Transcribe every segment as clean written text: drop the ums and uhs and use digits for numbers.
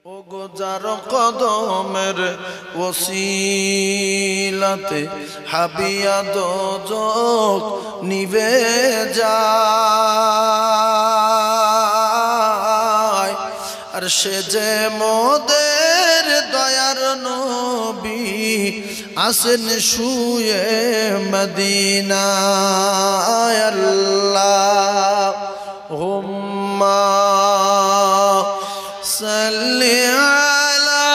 ও গো যার কদমের ওসিলাতে হাবিয়া দোজখ নিভে যায়, আর সে যে মোদের দয়ার নবী আসেন শুয়ে মদিনায়। আল্লাহুম্মা সাল্লি আলা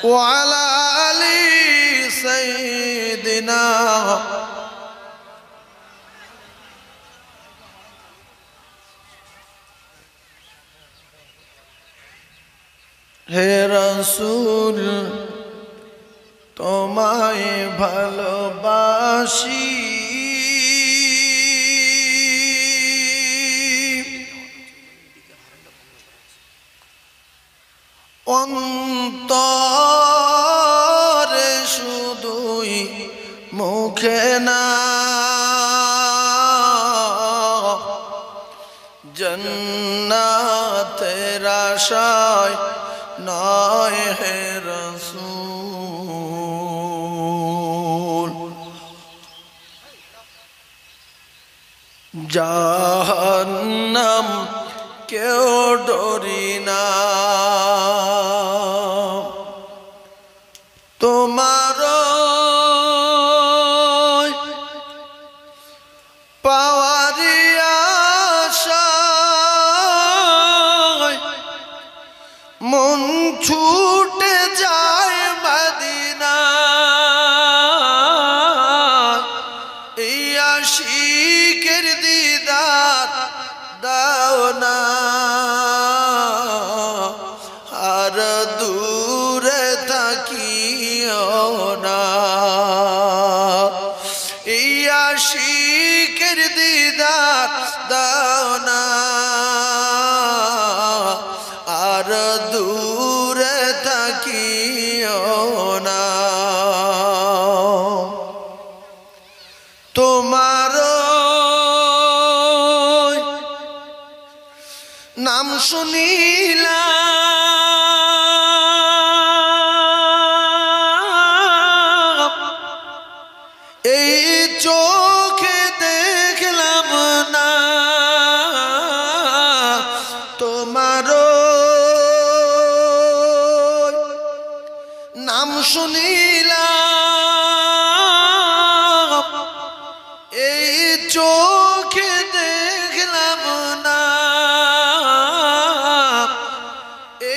ওয়া আলা আলি সাইয়্যিদিনা। হে রাসূল তোমায় ভালোবাসি, অন্তরে শুধুই মুখে না, জান্নাতের আশায় নয় হে রাসূল। জাহান্নাম কেউ ডরি না, তোমার পাওয়ারি আশায় মন ছুটে যায় মদিনা। এই আশিকের দিদার দাও না, আর দূরে থাকিও না। এই আশিকের দিদার দাও না, আর দূরে থাকিও না। তোমার নাম শুনিলাম, এই চোখে দেখলাম না। তোমার নাম শুনিলাম, এই চোখে দেখলাম না।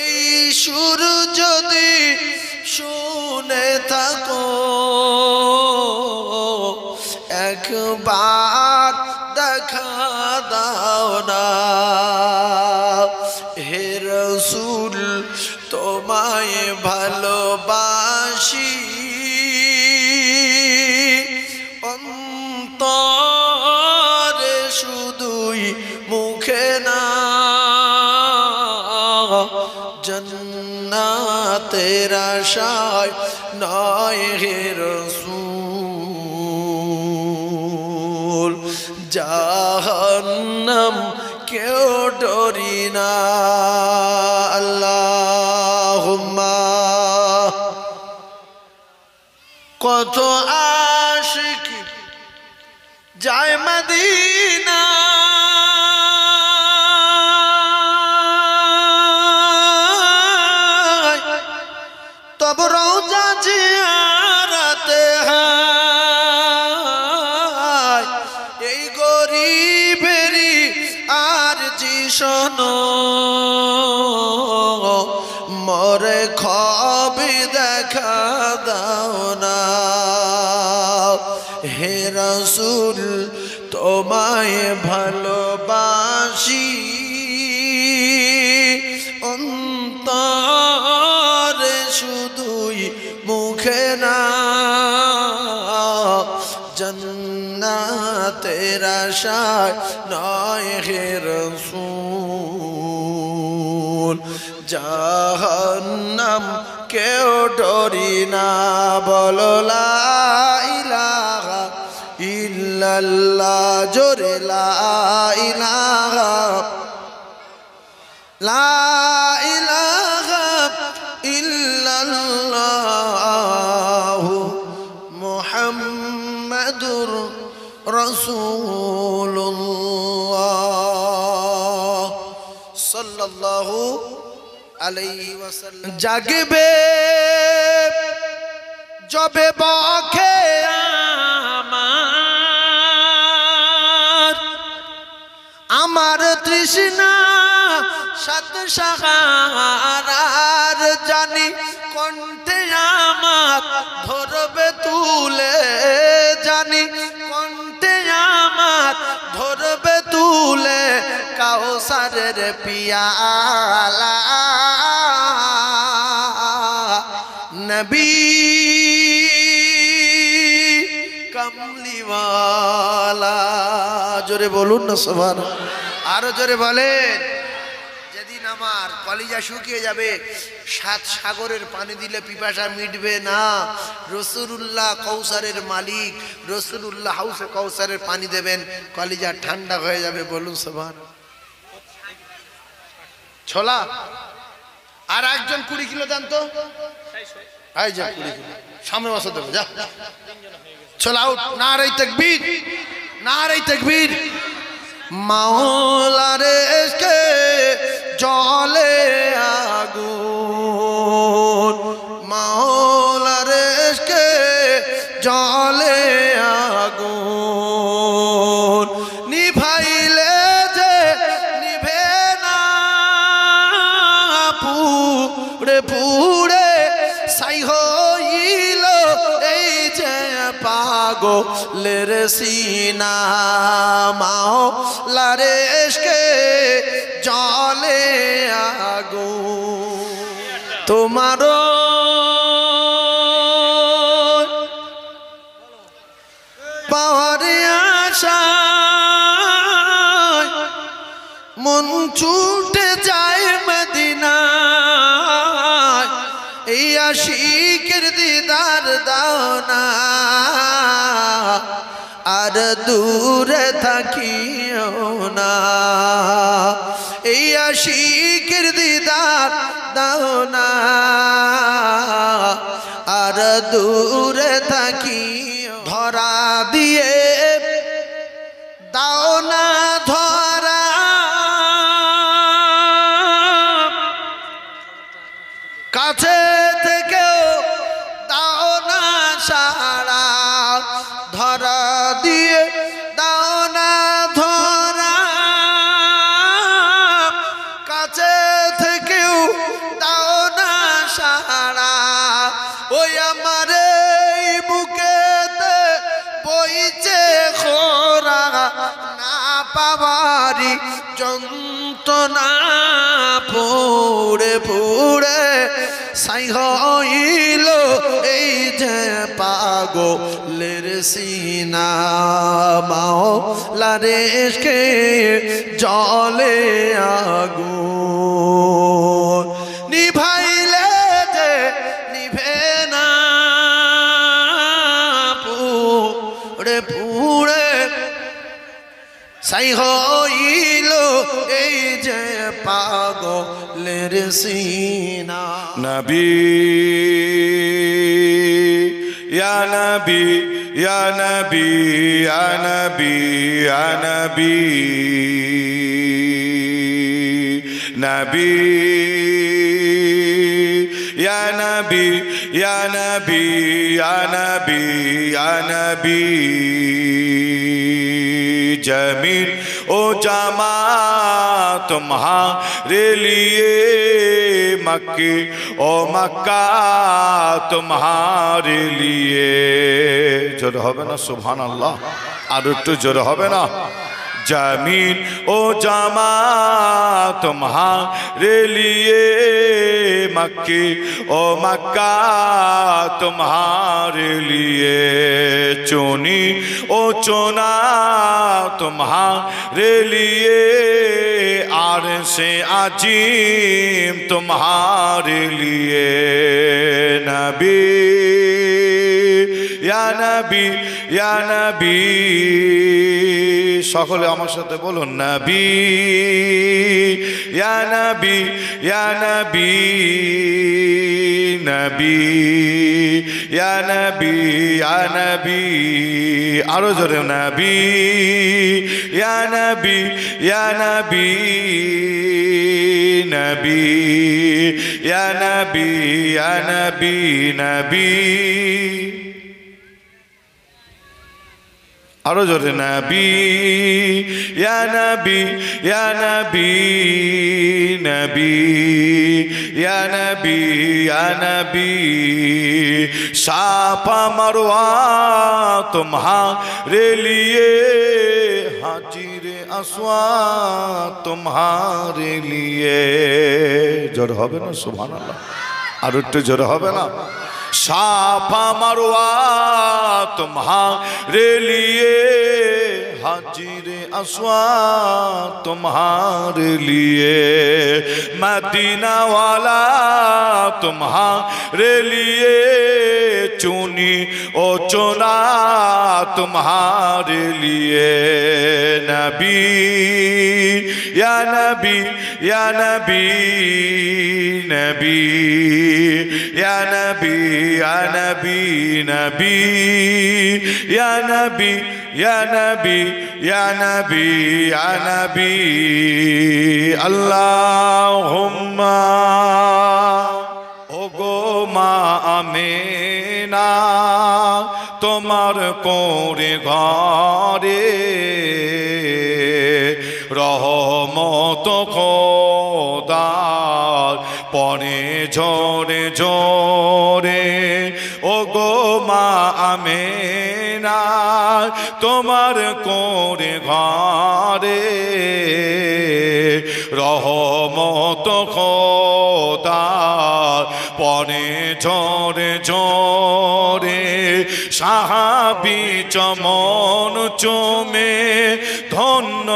এই সুর যদি শুনে থাকো, একবার দেখা দাও না। হে রাসূল তোমায় ভালোবাসি, অন্তরে শুধুই মুখে না, জান্নাতের আশায় নয় হে রাসূল। জাহান্নাম কেউ ডরি না। আল্লাহুম্মা কত আশিক যায় মদিনা, তব রওজা জিয়ারতে হয়। এই গরিবেরই আরজি শোনো, মরে খবি দেখা দাও না। হে রাসূল তোমায় ভালোবাসি, অন্তরে শুধুই মুখে না, জান্নাতের আশায় নয় হে রাসূল। জাহান্নাম কেউ ডরি না, বলো লা ইলাহা ইল্লাল্লাহ। ইল্লাল্লাহ জোরে লা ইলাহা ইল্লাল্লাহ মুহাম্মাদুর রাসূলুল্লাহ সাল্লাল্লাহু আলাইহি ওয়াসাল্লাম। জাগবে যবে বখে আমার তৃষ্ণা সাত সাহারার জানি কণ্ঠে আমার ধরবে তুলে জানি কণ্ঠে আমার ধরবে তুলে কাউসারের পিয়ালা নবী কামলিওয়ালা। জোরে বলুন না সুবহানাল্লাহ, আরো জোরে বলেন। যেদিন আমার কলিজা শুকিয়ে যাবে, 7 সাগরের পানি দিলে পিপাসা মিটবে না। রাসূলুল্লাহ কৌসারের মালিক, রাসূলুল্লাহ হাউসে কৌসারের পানি দেবেন, কলিজা ঠান্ডা হয়ে যাবে। বলুন সুবহানাল্লাহ। ছোলা আর একজন 20 কিলো দেন তো। এই যা 20 কিলো সামনে বসে দেবো, যা ছোলা আউট। নারে তাকবীর, নারে তাকবীর। মাওলার ইশকে জলে আগুন, মাওলার ইশকে জলে আগুন, নিভাইলে যে নিভে না, পুড়ে পুড়ে ছাই হইল এই যে পাগলের সিনা। মাওলার ইশকে জলে আগুন, তোমারও পাওয়ার আশায় মন ছুটে যায় মদিনায়। এই আশিকের দিদার দাও না, আর দূরে থাকিও না। এই আশিকের দিদার দাও না, আর দূরে থাকিও। ধরা দিয়ে দাও না ধরা, কাছে থেকেও দাও না সাড়া। ধরা দিয়ে দাও না ধরা, কাছে থেকেও দাও না সাড়া। ওই আমার এই বুকেতে বইছে খোরা, না পাওয়ারি যন্ত্রণা। পুড়ে পুড়ে ছাই হইল এই যে পাগলের সিনা। মাওলার ইশকে জলে আগুন, নিভাইলে যে নিভে না, পুড়ে পুড়ে ছাই হইল এই যে পাগলের সিনা। নবী ইয়া নবী ইয়া নবী ইয়া নবী ইয়া নবী, নবী ইয়া নবী ইয়া নবী ইয়া নবী ইয়া নবী। जमीन ओ जामा तुम्हारे लिए, मक्के ओ मक्का तुम्हारे लिए। जोर होबे ना सुभान अल्लाह, और एकटू जोर होबे ना। जमीन ओ जामा तुम्हारे लिए, मक्के ओ मक्का तुम्हारे लिए। चुनी ओ चुना तुम्हारे लिए, आर से अजीम तुम्हारे लिए। नबी या नबी ইয়া নবী সকলে আমার সাথে বলুন নবী ইয়া নবী ইয়া নবী নবী ইয়া নবী ইয়া নবী আরো জোরে নবী ইয়া নবী ইয়া নবী নবী ইয়া নবী ইয়া নবী নবী আরো জোরে নবী ইয়া নবী ইয়া নবী নবী ইয়া নবী ইয়া নবী সাফা মারওয়া तुम्हारे लिए हाजिर আসওয়া तुम्हारे लिए জোরে হবে না সুবহানাল্লাহ আর একটু জোরে হবে না साफा मरवा तुम्हारे लिए हाजिर असवा तुम्हारे लिए मदीना वाला तुम्हारे लिए चुनी ओ चुना तुम्हारे लिए नबी या नबी या नबी नबी या नबी या नबी नबी या नबी या नबी या नबी या नबी अल्लाहुम्मा ओगो मा आमेना তোমার কোরে ঘরে রহমত খোদার পরে ঝরে ঝরে ও গো মা আমেনা তোমার কোরে ঘরে রহমত খোদার পরে ঝরে ঝরে সাহাবী চমন চমে ধন্য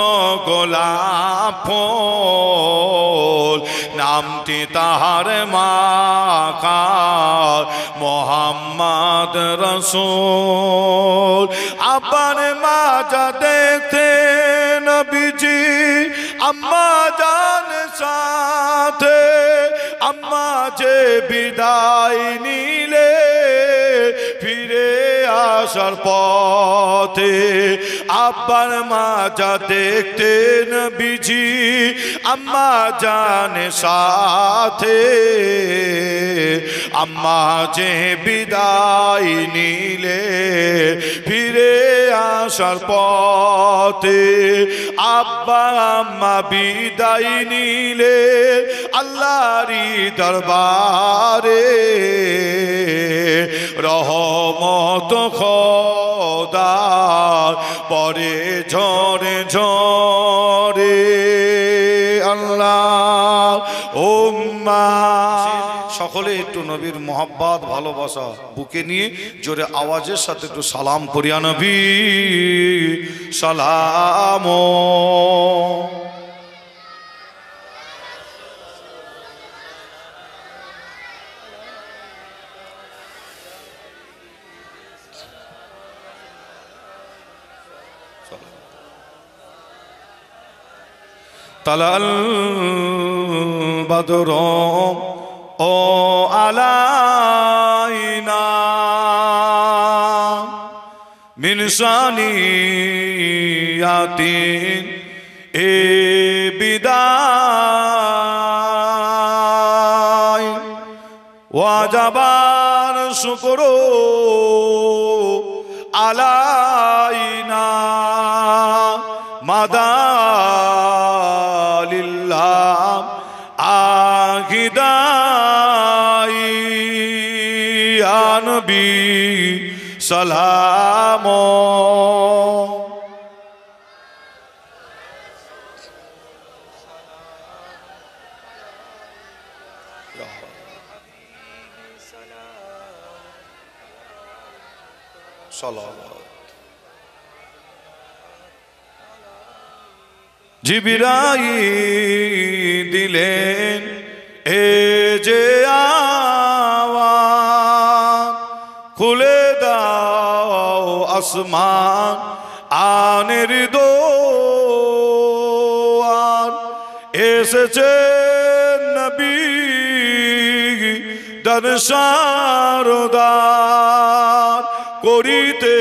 গোলাপ ফুল নামটি তাহার মাকার মোহাম্মদ রসূল আবার মাজা দেখতে নবীজি আম্মা জান সাথে আম্মা যে বিদায় নিলে ফিরে আসার পথে আব্বার মাজা দেখতে নবীজি আম্মা জানে সাথে আম্মা যে বিদায় নিলে ফিরে আসার পথে আব্বা আম্মা বিদায় নিলে আল্লাহরই দরবারে রহমত খোদার পরে ঝরে ঝরে আল্লাহ উম্মা সকলে একটু নবীর মোহাব্বত ভালোবাসা বুকে নিয়ে জোরে আওয়াজের সাথে একটু সালাম করিয়া নবী সালাম তালাল বদর ও আলাইনা মিন সানিয়াতিন এ বিদায় ওয়াজাবার শুকর আলাইনা মাদালিল্লাহ আগিদাই ইয়া নবী সালাম জিবরাইল দিলেন এ যে আওয়াজ খুলে দাও আসমান আনের দোয়ার এসেছে নবী দরসারদার করিতে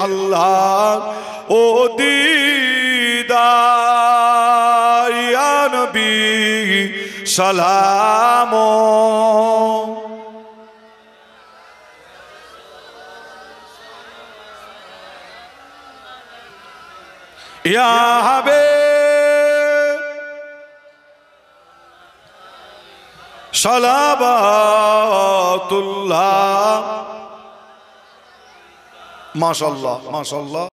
আল্লাহ ও দিদার ইয়া নবী সালাম ইয়া হাবিব সালাবাতুল্লাহ মাশাআল্লাহ মাশাআল্লাহ।